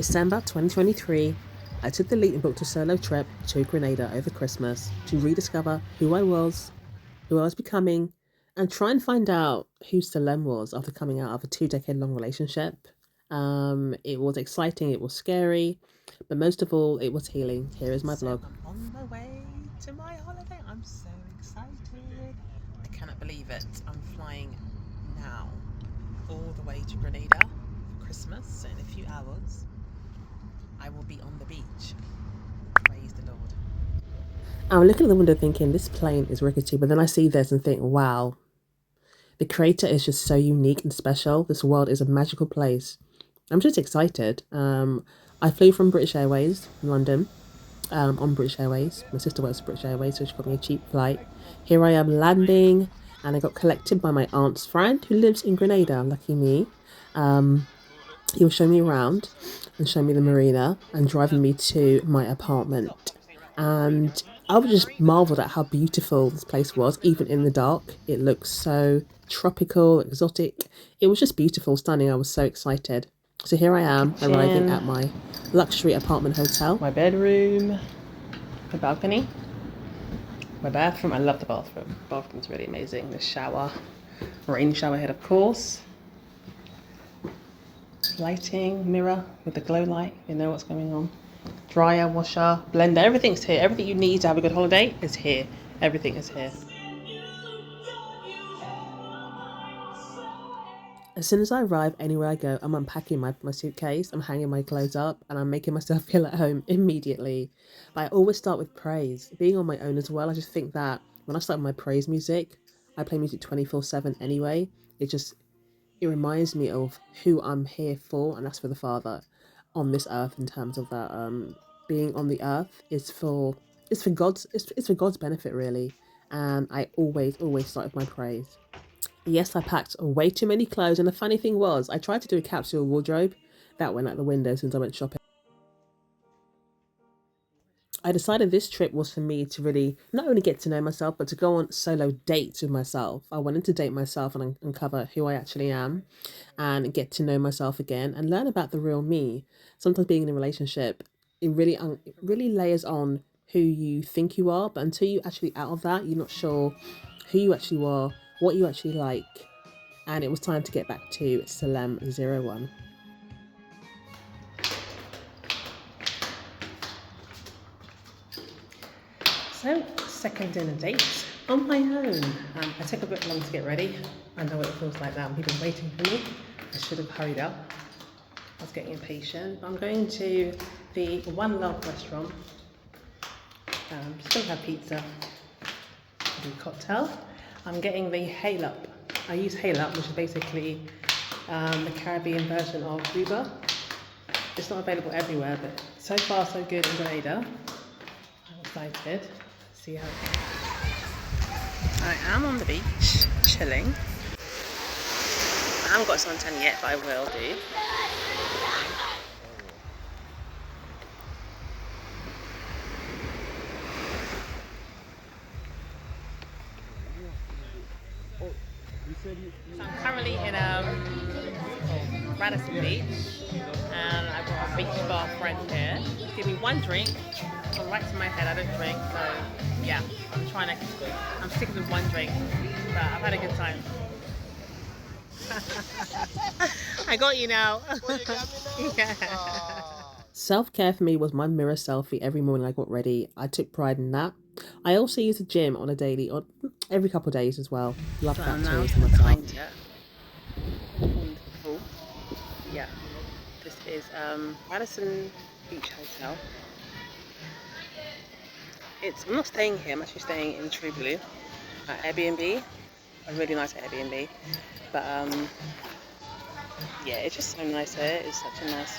December 2023, I took the leap and booked a solo trip to Grenada over Christmas to rediscover who I was becoming, and try and find out who Salem was after coming out of a 2-decade-long relationship. It was exciting, it was scary, but most of all, it was healing. Here is my vlog. I'm on my way to my holiday. I'm so excited. I cannot believe it. I'm flying now all the way to Grenada for Christmas. So in a few hours, I will be on the beach. Praise the Lord. I'm looking at the window thinking, this plane is rickety, but then I see this and think, wow, the creator is just so unique and special. This world is a magical place. I'm just excited. I flew from British Airways in London, on British Airways. My sister works for British Airways, so she got me a cheap flight. Here I am landing, and I got collected by my aunt's friend who lives in Grenada. Lucky me. He was showing me around and showing me the marina and driving me to my apartment. And I was just marveled at how beautiful this place was, even in the dark. It looked so tropical, exotic. It was just beautiful, stunning. I was so excited. So here I am, arriving at my luxury apartment hotel. My bedroom, the balcony, my bathroom. I love the bathroom. The bathroom's really amazing. The shower, rain shower head, of course. Lighting, mirror with the glow light, you know what's going on. Dryer, washer, blender, everything's here. Everything you need to have a good holiday is here. Everything is here. As soon as I arrive, anywhere I go, I'm unpacking my suitcase, I'm hanging my clothes up, and I'm making myself feel at home immediately. But I always start with praise. Being on my own as well, I just think that when I start with my praise music, I play music 24/7 anyway. It reminds me of who I'm here for, and that's for the Father on this earth. In terms of that, being on the earth is for God's benefit, really. And I always start with my praise. Yes, I packed way too many clothes, and the funny thing was, I tried to do a capsule wardrobe that went out the window since I went shopping. I decided this trip was for me to really not only get to know myself, but to go on solo dates with myself. I wanted to date myself and uncover who I actually am and get to know myself again and learn about the real me. Sometimes being in a relationship, it really layers on who you think you are, but until you actually out of that, you're not sure who you actually are, what you actually like. And it was time to get back to Salem 01. So, second dinner date on my own. I took a bit long to get ready. I know what it feels like now. People waiting for me. I should have hurried up. I was getting impatient. I'm going to the One Love restaurant. Still have pizza. The cocktail. I'm getting the Hail Up. I use Hail Up, which is basically the Caribbean version of Uber. It's not available everywhere, but so far so good in Grenada. I'm excited. See how it goes. I am on the beach, chilling. I haven't got suntan yet, but I will do. So I'm currently in Radisson Beach, and I've got a beach bar friend here. Give me one drink. From right to my head, I don't drink, so yeah, I'm sticking with one drink, but I've had a good time. I got you now. Yeah. Self-care for me was my mirror selfie every morning I got ready. I took pride in that. I also use the gym on a daily, or every couple of days as well. Love that too for myself. Yeah, this is Radisson Beach Hotel. I'm not staying here, I'm actually staying in True Blue, Airbnb, a really nice Airbnb, but yeah, it's just so nice here. It's such a nice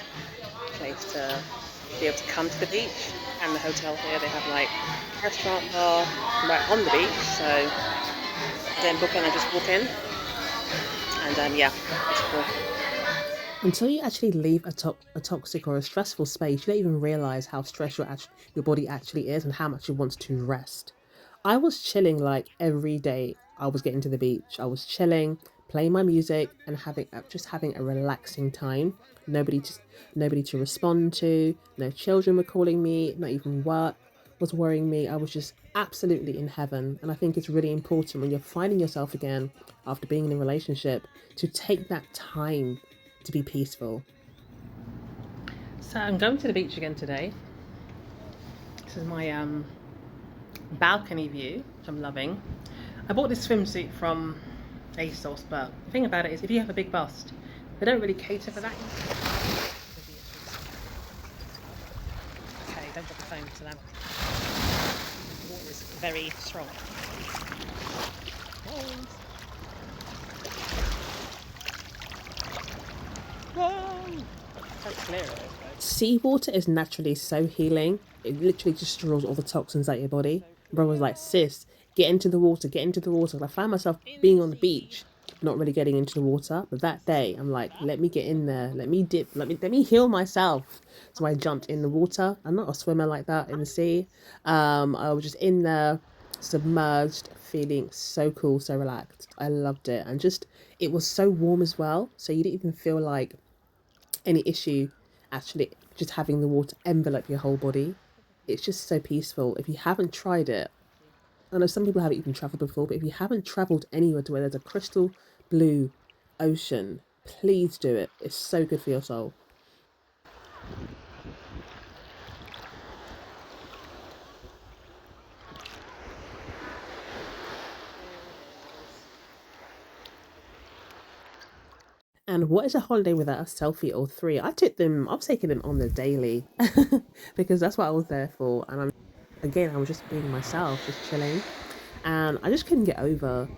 place to be able to come to the beach, and the hotel here, they have like a restaurant bar right on the beach, so I don't book in, I just walk in, and yeah, it's cool. Until you actually leave a toxic or a stressful space, you don't even realize how stressed your body actually is and how much it wants to rest. I was chilling like every day I was getting to the beach. I was chilling, playing my music and having a relaxing time. Nobody to nobody to respond to. No children were calling me. Not even work was worrying me. I was just absolutely in heaven. And I think it's really important when you're finding yourself again after being in a relationship to take that time to be peaceful. So I'm going to the beach again today. This is my balcony view, which I'm loving. I bought this swimsuit from ASOS, but the thing about it is if you have a big bust, they don't really cater for that. Okay, don't drop the phone to them. The water is very strong. Whoa! So clear it is, though. Seawater is naturally so healing. It literally just draws all the toxins out of your body. Bro was like, sis, get into the water, get into the water. And I found myself being on the beach, not really getting into the water. But that day, I'm like, let me get in there, let me dip, let me heal myself. So I jumped in the water. I'm not a swimmer like that in the sea. I was just in there, submerged, feeling so cool, so relaxed. I loved it, and just it was so warm as well. So you didn't even feel like any issue actually just having the water envelop your whole body. It's just so peaceful. If you haven't tried it, I know some people haven't even traveled before, but if you haven't traveled anywhere to where there's a crystal blue ocean, please do it. It's so good for your soul. And what is a holiday without a selfie or three? I was taking them on the daily because that's what I was there for. And I was just being myself, just chilling. And I just couldn't get over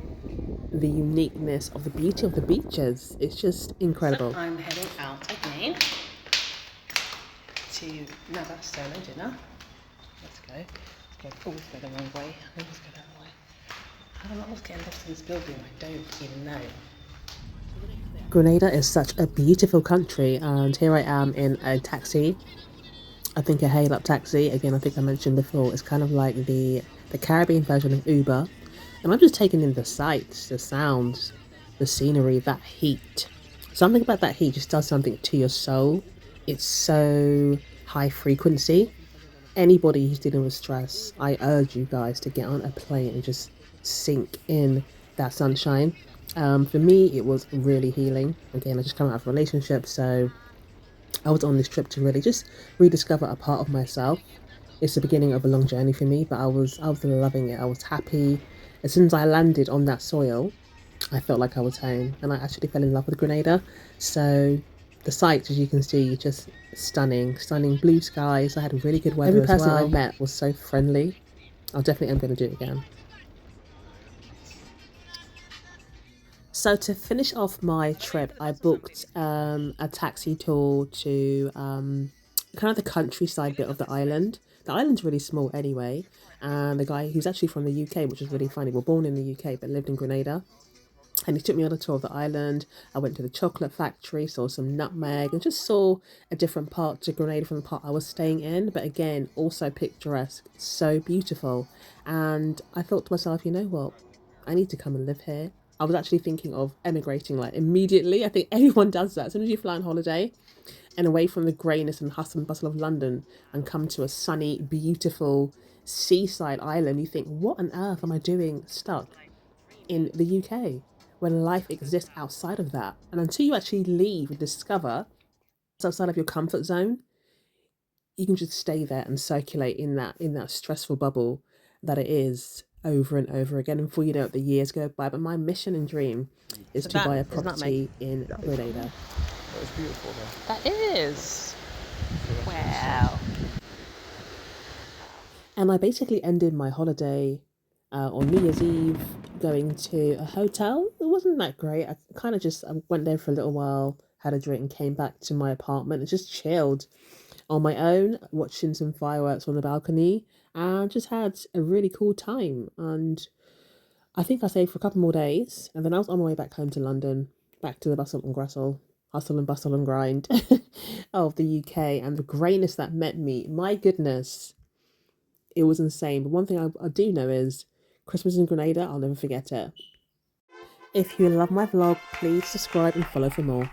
the uniqueness of the beauty of the beaches. It's just incredible. So I'm heading out again to another solo dinner. Let's go. Let's go. Oh, let's go the wrong way. I think let's go that way. I don't know what's getting lost in this building. I don't even know. Grenada is such a beautiful country, and here I am in a taxi. I think a hail up taxi. Again, I think I mentioned before, it's kind of like the Caribbean version of Uber. And I'm just taking in the sights, the sounds, the scenery, that heat. Something about that heat just does something to your soul. It's so high frequency. Anybody who's dealing with stress, I urge you guys to get on a plane and just sink in that sunshine. For me, it was really healing. Again, I just come out of a relationship, so I was on this trip to really just rediscover a part of myself. It's the beginning of a long journey for me, but I was loving it. I was happy. As soon as I landed on that soil, I felt like I was home, and I actually fell in love with Grenada. So the sights, as you can see, just stunning, stunning blue skies. I had really good weather. Every person I met was so friendly. I definitely am going to do it again. So to finish off my trip, I booked a taxi tour to kind of the countryside bit of the island. The island's really small anyway, and the guy who's actually from the UK, which is really funny. We're born in the UK but lived in Grenada, and he took me on a tour of the island. I went to the chocolate factory, saw some nutmeg, and just saw a different part to Grenada from the part I was staying in. But again, also picturesque, so beautiful. And I thought to myself, you know what? I need to come and live here. I was actually thinking of emigrating like immediately. I think everyone does that. As soon as you fly on holiday and away from the greyness and hustle and bustle of London and come to a sunny, beautiful seaside island, you think, what on earth am I doing stuck in the UK when life exists outside of that? And until you actually leave and discover it's outside of your comfort zone, you can just stay there and circulate in that stressful bubble that it is over and over again. And before you know it, the years go by. But my mission and dream is to buy a property in Grenada. That was beautiful, though. That is. Wow. And I basically ended my holiday on New Year's Eve going to a hotel. It wasn't that great. I kind of just I went there for a little while, had a drink, and came back to my apartment and just chilled on my own, watching some fireworks on the balcony, and just had a really cool time. And I think I stayed for a couple more days, and then I was on my way back home to London, back to the hustle and bustle and grind of the UK, and the greyness that met me. My goodness, it was insane. But one thing I do know is Christmas in Grenada, I'll never forget it. If you love my vlog, please subscribe and follow for more.